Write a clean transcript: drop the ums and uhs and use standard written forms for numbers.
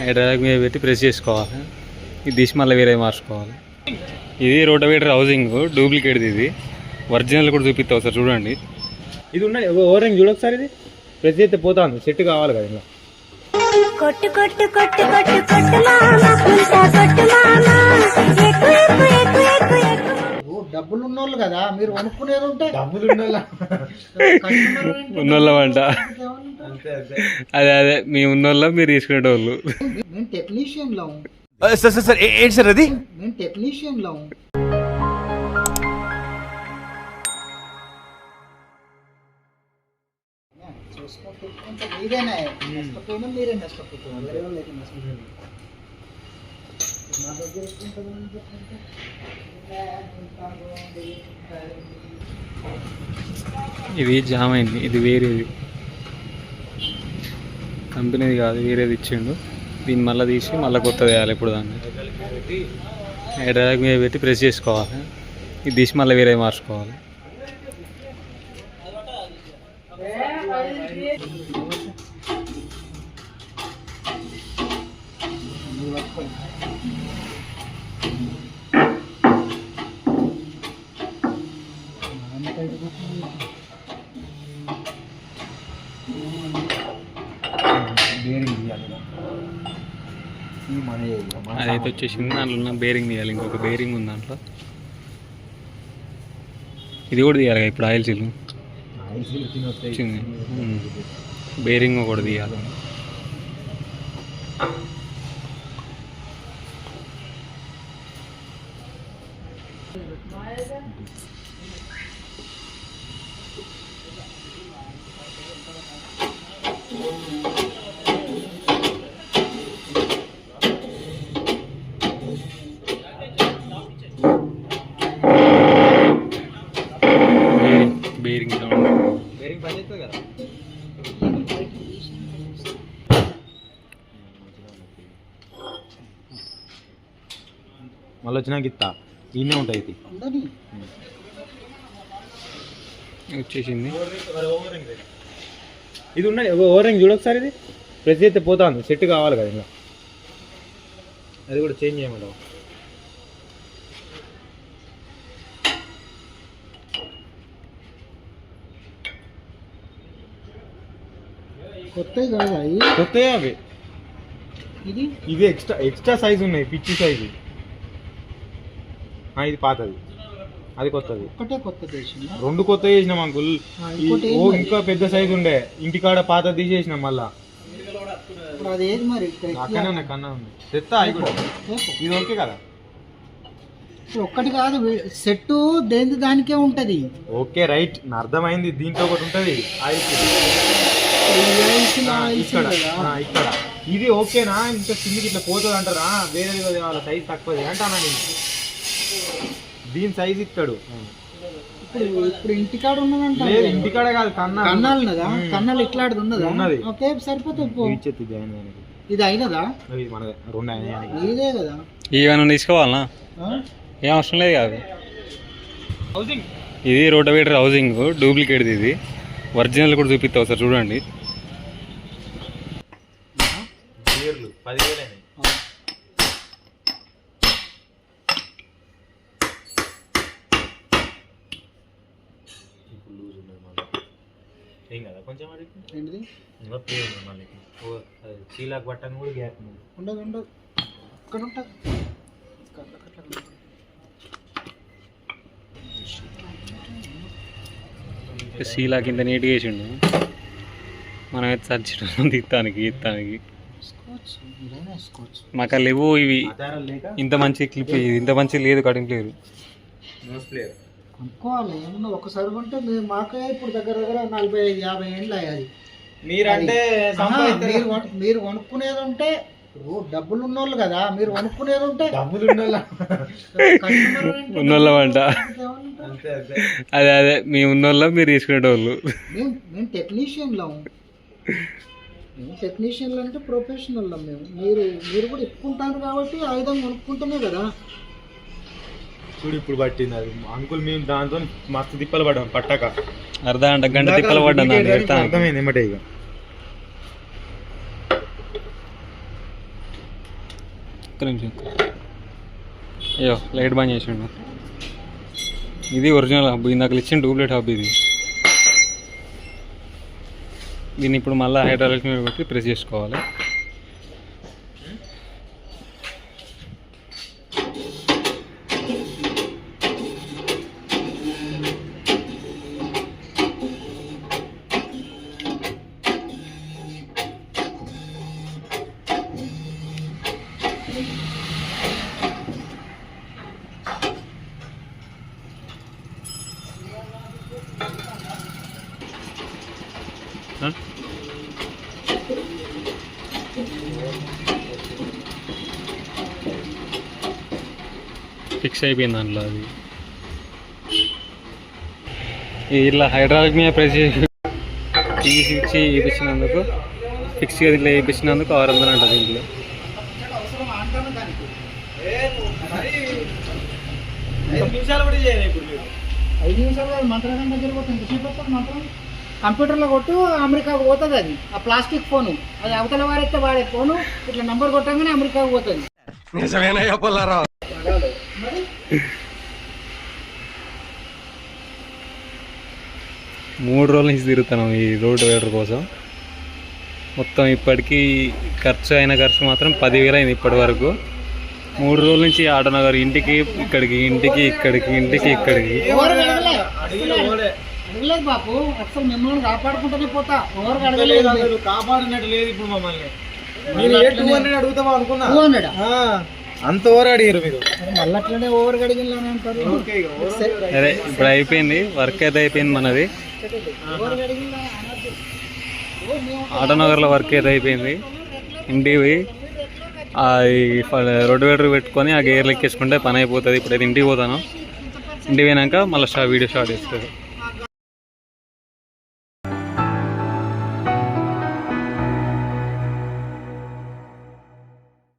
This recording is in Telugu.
హైడ్రాలిక్ మీద పెట్టి ప్రెస్ చేసుకోవాలి. ఇది తీసి మళ్ళీ వేరే మార్చుకోవాలి. ఇది రోటోవేటర్ హౌసింగ్ డూప్లికేట్ది. ఇది ఒరిజినల్ కూడా చూపిస్తావు సార్, చూడండి. ఇది ఉన్నాయి ఓవరింగ్ చూడొకసారి. ఇది ప్రెస్ చేస్తే పోతాను, సెట్ కావాలి కదా ఇలా. డబ్బులు ఉన్నోళ్ళు కదా మీరు కొనుక్కునేది ఉంటే డబ్బులు ఉన్నోళ్ళమంట. అదే మీ ఉన్నోళ్ళ మీరు తీసుకునేటోళ్ళు. నేను టెక్నీషియన్ లో సార్ ఏంటి సార్ అది? నేను టెక్నీషియన్ లో చూసుకుంటే మీరేనా నష్టపోయినా మీరే నష్టపోతున్నారు. వేరే వాళ్ళు అయితే నష్టపోయినా నా దగ్గర ఇది జామ్ అయింది. ఇది వేరేది, కంపెనీది కాదు, వేరేది ఇచ్చిండు. దీన్ని మళ్ళీ తీసి మళ్ళీ కొత్తది వేయాలి. ఇప్పుడు దాన్ని హైడ్రాలిక్ మీద పెట్టి ప్రెస్ చేసుకోవాలి. ఇది తీసి మళ్ళీ వేరే మార్చుకోవాలి. అదైతే వచ్చేసింది. దాంట్లో ఉన్న బేరింగ్ తీయాలి. ఇంకొక బేరింగ్ ఉంది దాంట్లో, ఇది కూడా తీయాలి. ఇప్పుడు ఆయిల్ సీల్ వచ్చింది, బేరింగ్ కూడా తీయాలి. బేరింగ్ పని చేస్తుంది కదా. మళ్ళీ వచ్చినాక ఇస్తా, ఇన్నే ఉంటాయి. ఇది వచ్చేసింది. ఇది ఉన్నాయి ఓవరింగ్ చూడొకసారి. ఇది ప్రెస్ చేస్తే పోతాను, సెట్ కావాలి కదా ఇలా. అది కూడా చేంజ్ చేయమంటావు. కొత్తవి కదా కొత్తవి అవి. ఇది ఎక్స్ట్రా సైజు ఉన్నాయి, పిచ్చి సైజు. ఇది పాతది, అది కొత్తది. ఒకటే కొత్తది రెండు కొత్త చేసినాం అంకుల్. ఇంకా పెద్ద సైజు ఉండే ఇంటికాడ పాత తీసేసినాం మళ్ళా. అదేది మరి అక్కనే ఉన్నాయి, కన్నా ఉంది. తెస్తా అవి కూడా. ఇది ఓకే కదా? ఒక్కటి కాదు, సెట్ దేని దానికే ఉంటది. ఓకే రైట్, నా అర్థమైంది. దీంట్లో ఒకటి ఉంటది ఇక్కడ. ఇది ఓకేనా? ఇంకా కిందికి ఇట్లా పోతుంది అంటారా? వేరేది వాళ్ళ సైజ్ తక్కువది అంటానా నేను. దీని సైజ్ ఇస్తాడు. ఇప్పుడు ఇంటికాడ ఉన్నదంట. లేదు ఇంటికాడ కాదు, కన్నాలు ఉన్నదా? కన్నాలు ఇట్లాంటిది ఉన్నది. ఓకే సరిపోతుంది. ఇది అయినదా? ఇదే కదా. ఏమైనా తీసుకోవాలనా? ఏం అవసరం లేదు కాదు. ఇది రోటోవేటర్ హౌసింగ్ డూప్లికేట్ది. ఇది ఒరిజినల్ కూడా చూపిస్తావు సార్, చూడండి. 10,000 ఏం కదా కొంచెం. ఏంటిది మళ్ళీ చీలాకు బట్టని కూడా గ్యాప్ ఉండదు. ఇక్కడ ఉంటుంది. సీలా కింద నీట్గా వేసిండు. మనమైతే చచ్చినాం తీస్తానికి. మాకు లేవు ఇవి. ఇంత మంచి క్లిప్, ఇంత మంచి లేదు, కటింగ్ లేదు. కొనుక్కోవాలి ఏమన్నా ఒకసారి కొంటే. మాకే ఇప్పుడు దగ్గర 45-50 ఏళ్ళు అయ్యాది. మీరంటే మీరు కొనుక్కునేది ఉంటే డబ్బులు ఉన్నోళ్ళు కదా మీరు కొనుక్కునేది ఉంటే డబ్బులు ఉన్నోళ్ళమంట. అదే మీ ఉన్నోళ్ళ మీరు తీసుకునేటోళ్ళు. మేము టెక్నీషియన్లో అంటే ప్రొఫెషనల్ మీరు కూడా ఎక్కుంటారు కాబట్టి ఆయుధం కొనుక్కుంటేనే కదా. చూడు ఇప్పుడు పట్టింది అది అంకుల్. మేము దాంతో మస్తు తిప్పలు పడ్డాం, పట్టక గంట తిప్పలు పడ్డాం. అర్థమైంది ఏమంటే. ఇక ఒక్క నిమిషం అయ్యో లైట్ బంద్ చేసిండు. ఇది ఒరిజినల్ హబ్, ఇందాక ఇచ్చిన డూప్లికేట్ హబ్ ఇది. దీన్ని ఇప్పుడు మళ్ళీ హైడ్రాలిక్ మీద పెట్టి ప్రెస్ చేసుకోవాలి. ఫిక్స్ అయిపోయింది దాంట్లో అది. ఇలా హైడ్రాలిక్ మీద ప్రెస్ చేసి తీసి ఇచ్చి వేయించినందుకు ఫిక్స్గా ఇట్లా వేయించినందుకు 600 అంట దీంట్లో. ఐదు నిమిషాలు మంత్రం దగ్గర పోతుంది మంత్రం కంప్యూటర్లో కొట్టు అమెరికాకు పోతుంది. అది ఆ ప్లాస్టిక్ ఫోను, అది అవతల వారైతే వాడే ఫోను ఇట్లా నంబర్ కొట్టగానే అమెరికాకు పోతుంది. 3 రోజుల నుంచి తిరుగుతున్నాం ఈ రోడ్డు వేటర్ కోసం. మొత్తం ఇప్పటికీ ఖర్చు మాత్రం 10,000 అయింది ఇప్పటి వరకు. 3 రోజుల నుంచి ఆటోనగర్ ఇంటికి ఇక్కడికి ఇక్కడికి అడగలేదు బాపు, అసలు మిమ్మల్ని కాపాడుకుంటూనే పోతా. ఎవరికి అడగలేదు, కాపాడినట్టు లేదు ఇప్పుడు మమ్మల్ని. నేను 200 అడుగుతామా అనుకున్నా, 200 అంత ఓవర్ అడిగారు మీరు. మళ్ళీ అట్లనే ఓవర్ అడిగిన అంటారు. అదే ఇప్పుడు అయిపోయింది, వర్క్ అయితే అయిపోయింది మనది. ఆటోనగర్లో వర్క్ అయితే అయిపోయింది. ఇంటికి పోయి రోడ్డు వేటర్ పెట్టుకొని ఆ గేర్లు ఎక్కేసుకుంటే పని అయిపోతుంది. ఇప్పుడైతే ఇంటికి పోతాను. ఇంటికి పోయినాక మళ్ళీ వీడియో స్టార్ట్ చేస్తుంది.